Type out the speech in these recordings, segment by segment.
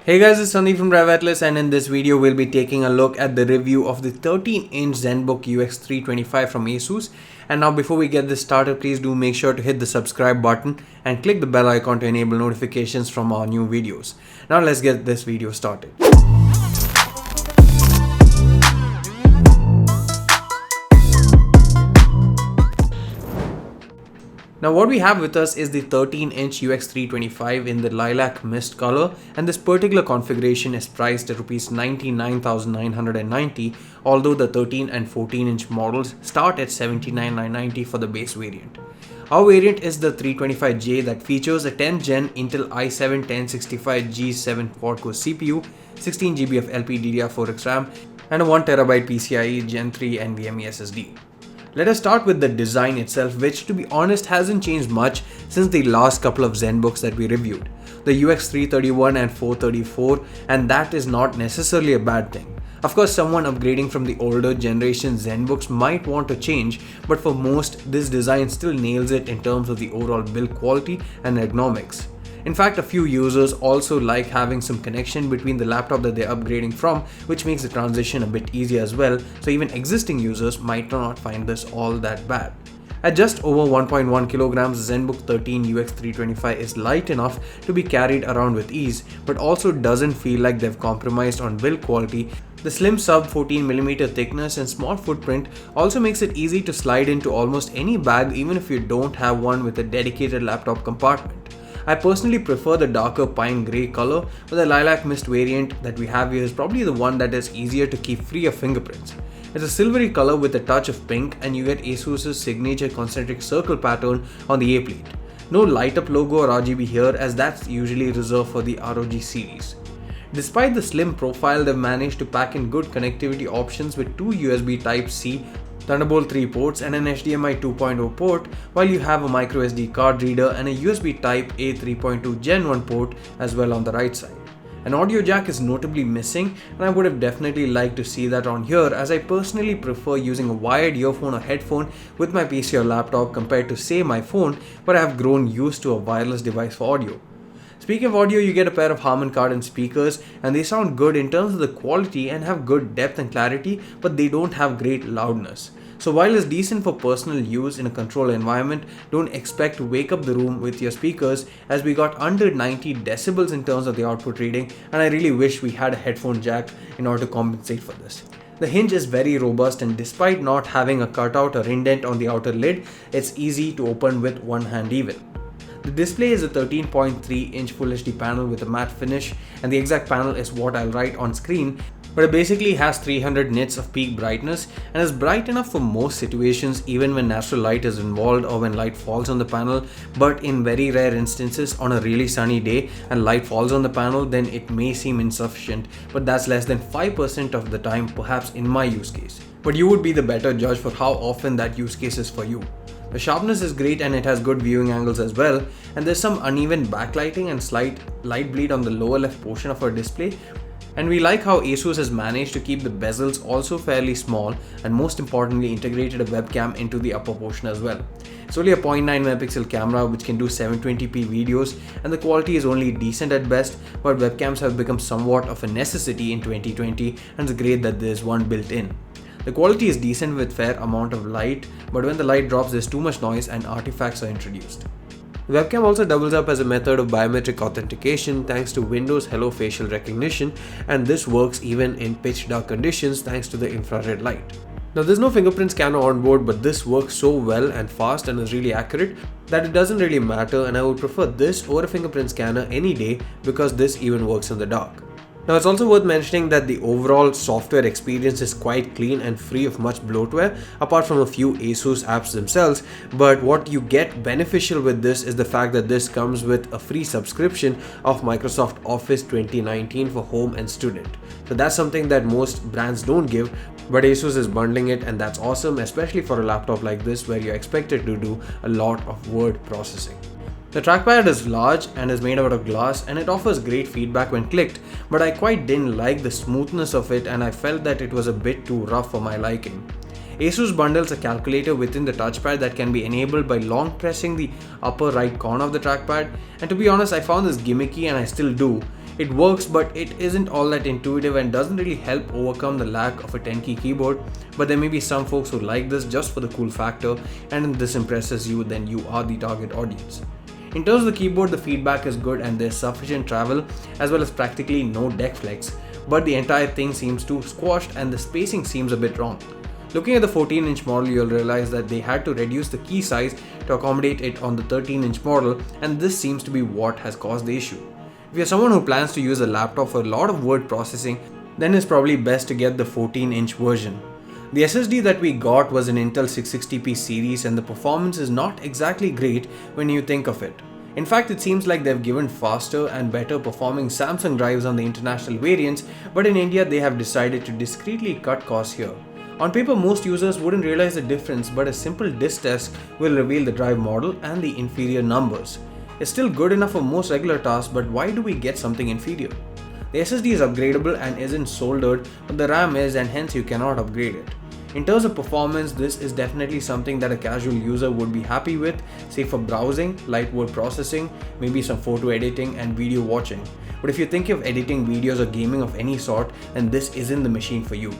Hey guys, it's Sandeep from RevAtlas, and in this video we'll be taking a look at the review of the 13-inch Zenbook UX325 from Asus. And now before we get this started, please do make sure to hit the subscribe button and click the bell icon to enable notifications from our new videos. Now let's get this video started. Now what we have with us is the 13-inch UX325 in the lilac mist color, and this particular configuration is priced at Rs 99,990, although the 13 and 14-inch models start at 79,990 for the base variant. Our variant is the 325J that features a 10th gen Intel i7-1065G7 quad-core CPU, 16GB of LPDDR4X RAM, and a 1TB PCIe Gen 3 NVMe SSD. Let us start with the design itself, which to be honest hasn't changed much since the last couple of Zenbooks that we reviewed, the UX331 and 434, and that is not necessarily a bad thing. Of course, someone upgrading from the older generation Zenbooks might want to change, but for most, this design still nails it in terms of the overall build quality and ergonomics. In fact, a few users also like having some connection between the laptop that they're upgrading from, which makes the transition a bit easier as well, so even existing users might not find this all that bad. At just over 1.1 kilograms, Zenbook 13 UX325 is light enough to be carried around with ease, but also doesn't feel like they've compromised on build quality. The slim sub 14mm thickness and small footprint also makes it easy to slide into almost any bag, even if you don't have one with a dedicated laptop compartment. I personally prefer the darker pine grey color, but the lilac mist variant that we have here is probably the one that is easier to keep free of fingerprints. It's a silvery color with a touch of pink, and you get Asus's signature concentric circle pattern on the A-plate. No light up logo or RGB here, as that's usually reserved for the ROG series. Despite the slim profile, they've managed to pack in good connectivity options with two USB Type-C, Thunderbolt 3 ports and an HDMI 2.0 port, while you have a microSD card reader and a USB Type-A 3.2 Gen 1 port as well on the right side. An audio jack is notably missing, and I would have definitely liked to see that on here, as I personally prefer using a wired earphone or headphone with my PC or laptop compared to say my phone, where I have grown used to a wireless device for audio. Speaking of audio, you get a pair of Harman Kardon speakers, and they sound good in terms of the quality and have good depth and clarity, but they don't have great loudness. So while it's decent for personal use in a controlled environment, don't expect to wake up the room with your speakers, as we got under 90 decibels in terms of the output reading, and I really wish we had a headphone jack in order to compensate for this. The hinge is very robust, and despite not having a cutout or indent on the outer lid, it's easy to open with one hand even. The display is a 13.3-inch Full HD panel with a matte finish, and the exact panel is what I'll write on screen, but it basically has 300 nits of peak brightness and is bright enough for most situations, even when natural light is involved or when light falls on the panel. But in very rare instances, on a really sunny day and light falls on the panel, then it may seem insufficient, but that's less than 5% of the time, perhaps in my use case. But you would be the better judge for how often that use case is for you. The sharpness is great, and it has good viewing angles as well, and there's some uneven backlighting and slight light bleed on the lower left portion of our display. And we like how Asus has managed to keep the bezels also fairly small, and most importantly integrated a webcam into the upper portion as well. It's only a 0.9 megapixel camera which can do 720p videos, and the quality is only decent at best, but webcams have become somewhat of a necessity in 2020, and it's great that there's one built in. The quality is decent with fair amount of light, but when the light drops there's too much noise and artifacts are introduced. The webcam also doubles up as a method of biometric authentication thanks to Windows Hello facial recognition, and this works even in pitch dark conditions thanks to the infrared light. Now there's no fingerprint scanner on board, but this works so well and fast and is really accurate that it doesn't really matter, and I would prefer this over a fingerprint scanner any day because this even works in the dark. Now it's also worth mentioning that the overall software experience is quite clean and free of much bloatware, apart from a few Asus apps themselves, but what you get beneficial with this is the fact that this comes with a free subscription of Microsoft Office 2019 for home and student. So that's something that most brands don't give, but Asus is bundling it, and that's awesome, especially for a laptop like this where you're expected to do a lot of word processing. The trackpad is large and is made out of glass, and it offers great feedback when clicked, but I quite didn't like the smoothness of it, and I felt that it was a bit too rough for my liking. Asus bundles a calculator within the touchpad that can be enabled by long pressing the upper right corner of the trackpad, and to be honest, I found this gimmicky and I still do. It works, but it isn't all that intuitive and doesn't really help overcome the lack of a 10-key keyboard. But there may be some folks who like this just for the cool factor, and if this impresses you, then you are the target audience. In terms of the keyboard, the feedback is good and there's sufficient travel as well as practically no deck flex, but the entire thing seems too squashed and the spacing seems a bit wrong. Looking at the 14-inch model, you'll realize that they had to reduce the key size to accommodate it on the 13-inch model, and this seems to be what has caused the issue. If you're someone who plans to use a laptop for a lot of word processing, then it's probably best to get the 14-inch version. The SSD that we got was an Intel 660p series, and the performance is not exactly great when you think of it. In fact, it seems like they've given faster and better performing Samsung drives on the international variants, but in India they have decided to discreetly cut costs here. On paper, most users wouldn't realize the difference, but a simple disk test will reveal the drive model and the inferior numbers. It's still good enough for most regular tasks, but why do we get something inferior? The SSD is upgradable and isn't soldered, but the RAM is, and hence you cannot upgrade it. In terms of performance, this is definitely something that a casual user would be happy with, say for browsing, light word processing, maybe some photo editing and video watching. But if you think of editing videos or gaming of any sort, then this isn't the machine for you.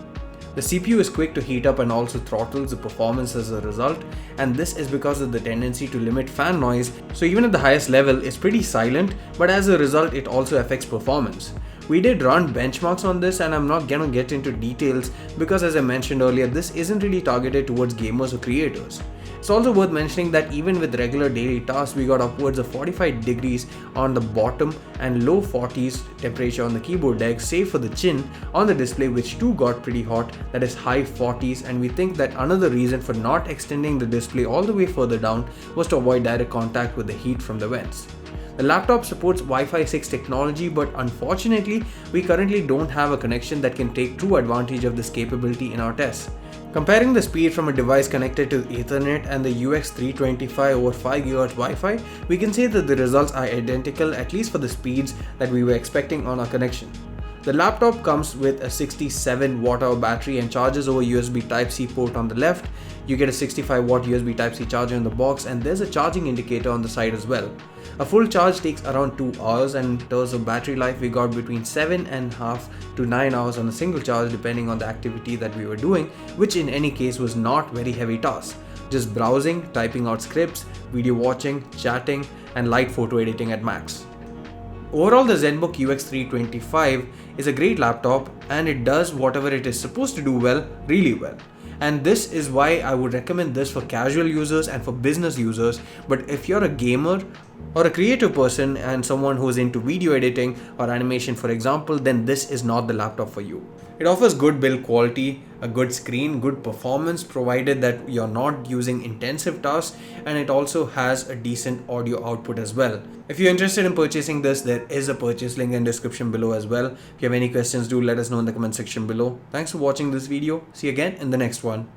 The CPU is quick to heat up and also throttles the performance as a result, and this is because of the tendency to limit fan noise, so even at the highest level it's pretty silent, but as a result it also affects performance. We did run benchmarks on this, and I'm not gonna get into details because, as I mentioned earlier, this isn't really targeted towards gamers or creators. It's also worth mentioning that even with regular daily tasks, we got upwards of 45 degrees on the bottom and low 40s temperature on the keyboard deck, save for the chin on the display, which too got pretty hot, that is high 40s, and we think that another reason for not extending the display all the way further down was to avoid direct contact with the heat from the vents. The laptop supports Wi-Fi 6 technology, but unfortunately, we currently don't have a connection that can take true advantage of this capability in our tests. Comparing the speed from a device connected to Ethernet and the UX325 over 5GHz Wi-Fi, we can say that the results are identical, at least for the speeds that we were expecting on our connection. The laptop comes with a 67 Wh battery and charges over USB Type-C port on the left. You get a 65 Watt USB Type-C charger in the box, and there's a charging indicator on the side as well. A full charge takes around 2 hours, and in terms of battery life, we got between 7.5 to 9 hours on a single charge depending on the activity that we were doing, which in any case was not very heavy tasks. Just browsing, typing out scripts, video watching, chatting, and light photo editing at max. Overall, the Zenbook UX325 is a great laptop, and it does whatever it is supposed to do well, really well. And this is why I would recommend this for casual users and for business users. But if you're a gamer or a creative person and someone who's into video editing or animation, for example, then this is not the laptop for you. It offers good build quality, a good screen, good performance provided that you're not using intensive tasks, and it also has a decent audio output as well. If you're interested in purchasing this, there is a purchase link in the description below as well. If you have any questions, do let us know in the comment section below. Thanks for watching this video. See you again in the next one.